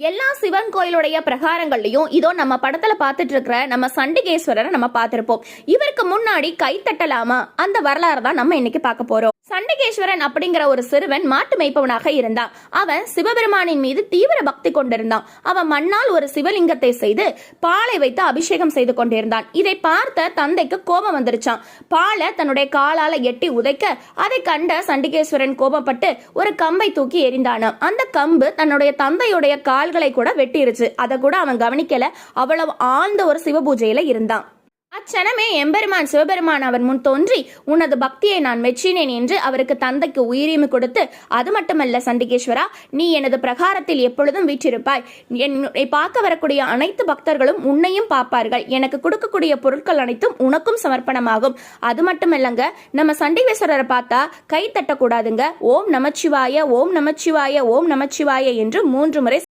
எல்லா சிவன் கோயிலுடைய பிரகாரங்கள்லயும் இதோ நம்ம படத்துல பாத்துட்டு இருக்கிற நம்ம சண்டிகேஸ்வரரை நம்ம பார்த்திருப்போம். இவருக்கு முன்னாடி கை தட்டலாமா அந்த வரலாறு தான் நம்ம இன்னைக்கு பார்க்க போறோம். சண்டிகேஸ்வரன் அப்படிங்கிற ஒரு சிறுவன் மாட்டு மேய்ப்பவனாக இருந்தான். அவன் சிவபெருமானின் மீது தீவிர பக்தி கொண்டிருந்தான். அவன் மண்ணால் ஒரு சிவலிங்கத்தை செய்து பாலை வைத்து அபிஷேகம் செய்து கொண்டிருந்தான். இதை பார்த்த தந்தைக்கு கோபம் வந்துருச்சான். பாலை தன்னுடைய காலால எட்டி உதைக்க அதை கண்ட சண்டிகேஸ்வரன் கோபப்பட்டு ஒரு கம்பை தூக்கி எறிந்தானாம். அந்த கம்பு தன்னுடைய தந்தையுடைய கால்களை கூட வெட்டிருச்சு. அதை கூட அவன் கவனிக்கல. அவ்வளவு ஆழ்ந்த ஒரு சிவ பூஜையில இருந்தான். அச்சனமே எம்பெருமான் சிவபெருமான் அவர் முன் தோன்றி உனது பக்தியை நான் மெச்சினேன் என்று அவருக்கு தந்தைக்கு உயிரிமை கொடுத்து, அது மட்டுமல்ல சண்டிகேஸ்வரா, நீ எனது பிரகாரத்தில் எப்பொழுதும் வீற்றிருப்பாய். என்னை பார்க்க வரக்கூடிய அனைத்து பக்தர்களும் உன்னையும் பார்ப்பார்கள். எனக்கு கொடுக்கக்கூடிய பொருட்கள் அனைத்தும் உனக்கும் சமர்ப்பணமாகும். அது மட்டுமல்லங்க, நம்ம சண்டிகேஸ்வரரை பார்த்தா கை தட்டக்கூடாதுங்க. ஓம் நமச்சிவாய, ஓம் நமச்சிவாய, ஓம் நமச்சிவாய என்று 3 முறை